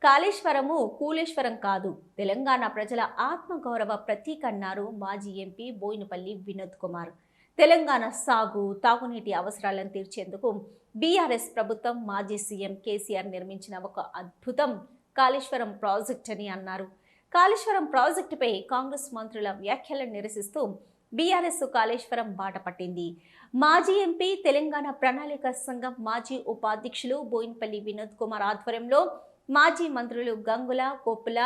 కాళేశ్వరము కూలేశ్వరం కాదు, తెలంగాణ ప్రజల ఆత్మగౌరవ ప్రతీక అన్నారు మాజీ ఎంపీ బోయినపల్లి వినోద్ కుమార్. తెలంగాణ సాగు తాగునీటి అవసరాలను తీర్చేందుకు బీఆర్ఎస్ ప్రభుత్వం మాజీ సీఎం కేసీఆర్ నిర్మించిన ఒక అద్భుతం కాళేశ్వరం ప్రాజెక్ట్ అని అన్నారు. కాళేశ్వరం ప్రాజెక్టుపై కాంగ్రెస్ మంత్రుల వ్యాఖ్యలను నిరసిస్తూ బీఆర్ఎస్ కాళేశ్వరం బాట పట్టింది. మాజీ ఎంపీ తెలంగాణ ప్రణాళిక సంఘం మాజీ ఉపాధ్యక్షులు బోయినపల్లి వినోద్ కుమార్ ఆధ్వర్యంలో మాజీ మంత్రులు గంగుల, కొప్పుల,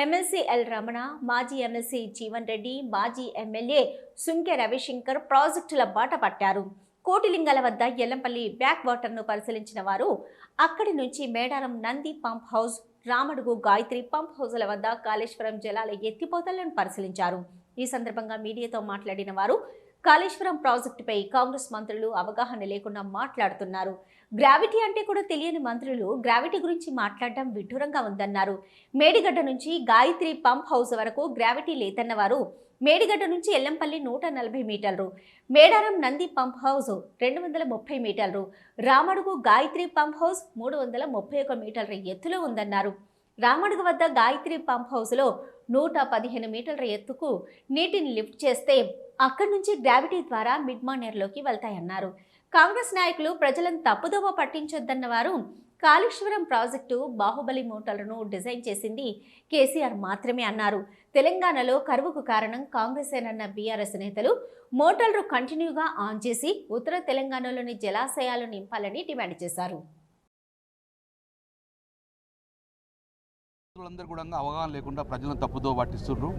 ఎమ్మెల్సీ ఎల్ రమణ, మాజీ ఎమ్మెల్సీ జీవన్ రెడ్డి, మాజీ ఎమ్మెల్యే సుంకె రవిశంకర్ ప్రాజెక్టుల బాట పట్టారు. కోటిలింగాల వద్ద ఎల్లంపల్లి బ్యాక్ వాటర్ను పరిశీలించిన వారు అక్కడి నుంచి Medaram Nandi pump house, Ramadugu Gayatri pump హౌజుల వద్ద కాళేశ్వరం జలాల ఎత్తిపోతలను పరిశీలించారు. ఈ సందర్భంగా మీడియాతో మాట్లాడిన వారు కాళేశ్వరం ప్రాజెక్టుపై కాంగ్రెస్ మంత్రులు అవగాహన లేకుండా మాట్లాడుతున్నారు. గ్రావిటీ అంటే కూడా తెలియని మంత్రులు గ్రావిటీ గురించి మాట్లాడడం విడ్డూరంగా ఉందన్నారు. మేడిగడ్డ నుంచి గాయత్రి పంప్ హౌస్ వరకు గ్రావిటీ లేదన్నవారు మేడిగడ్డ నుంచి ఎల్లంపల్లి 140 మీటర్లు, మేడారం నంది పంప్ హౌస్ 230 మీటర్లు, రామడుగు గాయత్రి పంప్ హౌస్ 331 మీటర్ల ఎత్తులో ఉందన్నారు. రామడుగు వద్ద గాయత్రి పంప్ హౌస్లో 115 మీటర్ల ఎత్తుకు నీటిని లిఫ్ట్ చేస్తే అక్కడి నుంచి గ్రావిటీ ద్వారా మిడ్ మానేర్లోకి వెళ్తాయన్నారు. కాంగ్రెస్ నాయకులు ప్రజలను తప్పుదోవ పట్టించొద్దన్న వారు కాళేశ్వరం ప్రాజెక్టు బాహుబలి మోటార్లను డిజైన్ చేసింది కేసీఆర్ మాత్రమే అన్నారు. తెలంగాణలో కరువుకు కారణం కాంగ్రెసేనన్న బీఆర్ఎస్ నేతలు మోటార్లు కంటిన్యూగా ఆన్ చేసి ఉత్తర తెలంగాణలోని జలాశయాలు నింపాలని డిమాండ్ చేశారు. అందరూ కూడా అవగాహన లేకుండా ప్రజలను తప్పుదో పట్టిస్తున్నారు.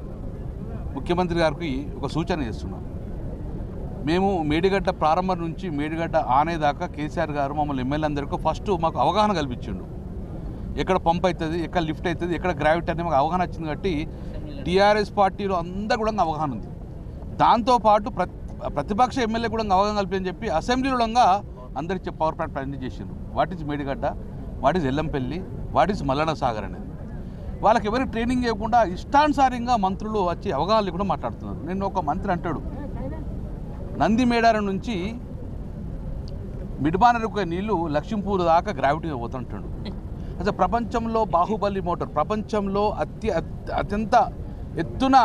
ముఖ్యమంత్రి గారికి ఒక సూచన చేస్తున్నాం. మేము మేడిగడ్డ ప్రారంభం నుంచి మేడిగడ్డ ఆనేదాకా కేసీఆర్ గారు మమ్మల్ని ఎమ్మెల్యే అందరికీ ఫస్ట్ మాకు అవగాహన కల్పించిండు. ఎక్కడ పంప్ అవుతుంది, ఎక్కడ లిఫ్ట్ అవుతుంది, ఎక్కడ గ్రావిటీ అనేది మాకు అవగాహన వచ్చింది. కాబట్టి టీఆర్ఎస్ పార్టీలో అందరూ కూడా అవగాహన ఉంది. దాంతోపాటు ప్రతిపక్ష ఎమ్మెల్యే కూడా అవగాహన కల్పించని చెప్పి అసెంబ్లీలో అందరికి పవర్ ప్లాంట్ ప్రజెంట్ చేసిండ్రు. What is Medigadda, what is Yellampalli, what is Mallanna Sagar అనేది. వాళ్ళకి ఎవరికి ట్రైనింగ్ ఇవ్వకుండా ఇష్టానుసారంగా మంత్రులు వచ్చి అవగాహన లేకుండా మాట్లాడుతున్నారు. నేను ఒక మంత్రి అంటాడు, నంది మేడారం నుంచి మిడ్మానరుకు నీళ్లు లక్ష్మీపూర్ దాకా గ్రావిటీగా పోతుంటాడు. అసలు ప్రపంచంలో బాహుబలి మోటార్, ప్రపంచంలో అత్యంత ఎత్తున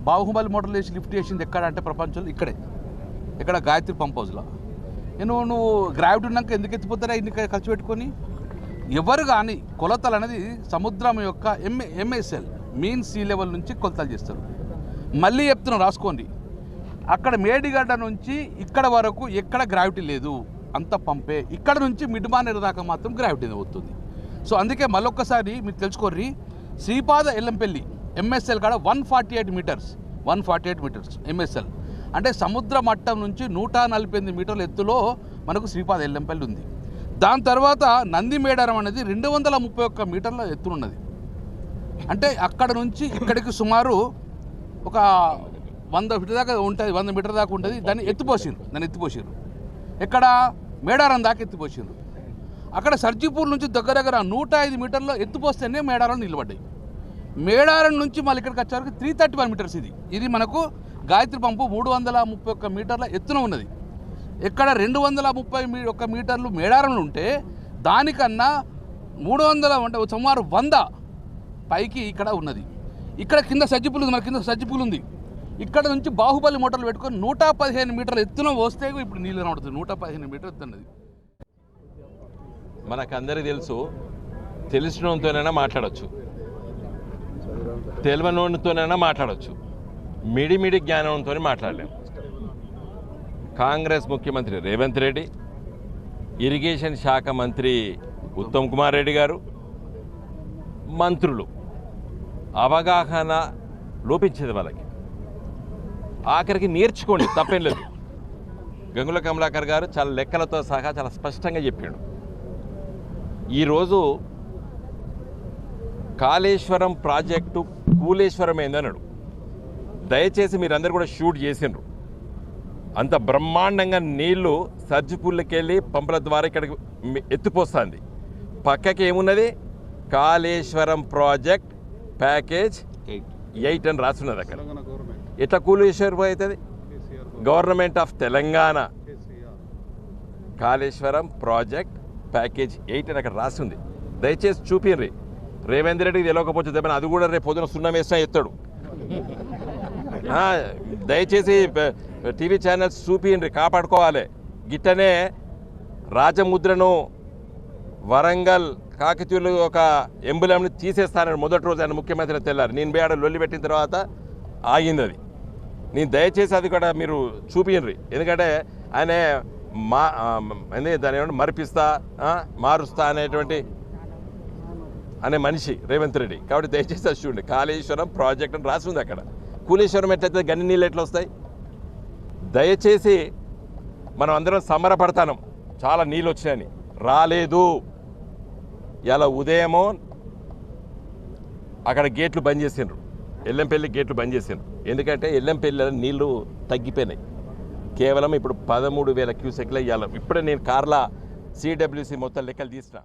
బాహుబలి మోటార్లు వేసి లిఫ్ట్ చేసింది ఎక్కడ అంటే ప్రపంచంలో ఇక్కడే, ఇక్కడ గాయత్రి పంప్ హౌస్లో. నువ్వు గ్రావిటీ ఉన్నాక ఎందుకు ఎత్తిపోతారా ఇన్ని ఖర్చు పెట్టుకొని? ఎవరు కానీ కొలతలు అనేది సముద్రం యొక్క ఎంఎస్ఎల్ మీన్ సీ లెవెల్ నుంచి కొలతలు చేస్తారు. మళ్ళీ చెప్తున్నాం రాసుకోండి, అక్కడ మేడిగడ్డ నుంచి ఇక్కడ వరకు ఎక్కడ గ్రావిటీ లేదు, అంత పంపే. ఇక్కడ నుంచి మిడ్ మానేరు దాకా మాత్రం గ్రావిటీ అవుతుంది. సో అందుకే మళ్ళొక్కసారి మీరు తెలుసుకోర్రి, శ్రీపాద ఎల్లంపల్లి ఎంఎస్ఎల్ కాడ 148 మీటర్స్ ఎంఎస్ఎల్ అంటే సముద్ర మట్టం నుంచి 148 మీటర్ల ఎత్తులో మనకు శ్రీపాద ఎల్లంపల్లి ఉంది. దాని తర్వాత నంది మేడారం అనేది 231 మీటర్ల ఎత్తునున్నది. అంటే అక్కడ నుంచి ఇక్కడికి సుమారు ఒక 100 ఫీట్ దాకా ఉంటుంది, 100 మీటర్ దాకా ఉంటుంది. దాన్ని ఎత్తిపోసారు. ఎక్కడ మేడారం దాకా ఎత్తిపోసారు. అక్కడ సర్జీపూర్ నుంచి దగ్గర 105 మీటర్ల ఎత్తిపోస్తేనే మేడారం నిలబడ్డాయి. మేడారం నుంచి మళ్ళీ ఇక్కడికి వచ్చేవరకు 331 మీటర్స్. ఇది మనకు గాయత్రి పంపు 331 మీటర్ల ఎత్తున ఉన్నది. ఎక్కడ 231 మీటర్లు మేడారంలో ఉంటే దానికన్నా 300 అంటే సుమారు 100 పైకి ఇక్కడ ఉన్నది. ఇక్కడ కింద సజ్జిపూలు ఉంది, మన కింద సజ్జిపూలు ఉంది. ఇక్కడ నుంచి బాహుబలి మోటార్లు పెట్టుకొని 115 మీటర్ల ఎత్తున వస్తే ఇప్పుడు నీళ్ళు కనబడుతుంది. 115 మీటర్లు ఎత్తున్నది. మనకందరికీ తెలుసు, తెలిసినతోనైనా మాట్లాడచ్చు, తెలియనతోనైనా మాట్లాడచ్చు, మిడి జ్ఞానంతో మాట్లాడలేము. కాంగ్రెస్ ముఖ్యమంత్రి రేవంత్ రెడ్డి, ఇరిగేషన్ శాఖ మంత్రి ఉత్తమ్ కుమార్ రెడ్డి గారు, మంత్రులు అవగాహన లోపించేది వాళ్ళకి. ఆఖరికి నేర్చుకోండి, తప్పేం లేదు. గంగుల కమలాకర్ గారు చాలా లెక్కలతో సహా చాలా స్పష్టంగా చెప్పాడు. ఈరోజు కాళేశ్వరం ప్రాజెక్టు కూలేశ్వరం ఏందన్నాడు. దయచేసి మీరందరూ కూడా షూట్ చేసిండ్రు. అంత బ్రహ్మాండంగా నీళ్లు సర్జిపూర్లకెళ్ళి పంపుల ద్వారా ఇక్కడికి ఎత్తిపోస్తుంది. పక్కకి ఏమున్నది, కాళేశ్వరం ప్రాజెక్ట్ ప్యాకేజ్ 8 అని రాస్తున్నది. అక్కడ ఎట్లా కూలేశ్వరం అవుతుంది? Government of Telangana Kaleshwaram project package 8 అని అక్కడ రాస్తుంది. దయచేసి చూపిర్రి. రేవంత్ రెడ్డికి తెలియకపోతే చెప్పిన అది కూడా రేపు పొద్దున సున్నం వేసినా ఎత్తాడు. దయచేసి టీవీ ఛానల్స్ చూపియండి, కాపాడుకోవాలి. గిట్టనే రాజముద్రను వరంగల్ కాకతీయులు ఒక ఎంబులంని తీసేస్తానని మొదటి రోజు ఆయన ముఖ్యమంత్రి తెల్లారు. నేను బేడ లొల్లి పెట్టిన తర్వాత ఆగింది అది. నేను దయచేసి అది కూడా మీరు చూపియండి. ఎందుకంటే ఆయన దాని ఏమంటే మరిపిస్తా మారుస్తా అనేటువంటి అనే మనిషి రేవంత్ రెడ్డి. కాబట్టి దయచేసి అది చూడండి. కాళేశ్వరం ప్రాజెక్ట్ అని రాసి ఉంది అక్కడ. కూలేశ్వరం ఎట్లయితే గన్ని నీళ్ళు ఎట్లా వస్తాయి? దయచేసి మనం అందరం సంబరపడతాం చాలా నీళ్ళు వచ్చినాయని. రాలేదు. ఇలా ఉదయమో అక్కడ గేట్లు బంద్ చేసిండ్రు, ఎల్లంపల్లి గేట్లు బంద్ చేసిండ్రు. ఎందుకంటే ఎల్లంపల్లిలో నీళ్లు తగ్గిపోయినాయి. కేవలం ఇప్పుడు 13,000 క్యూసెక్లు ఇవ్వాలి. ఇప్పుడే నేను కార్లా CWC మొత్తం లెక్కలు తీసిన.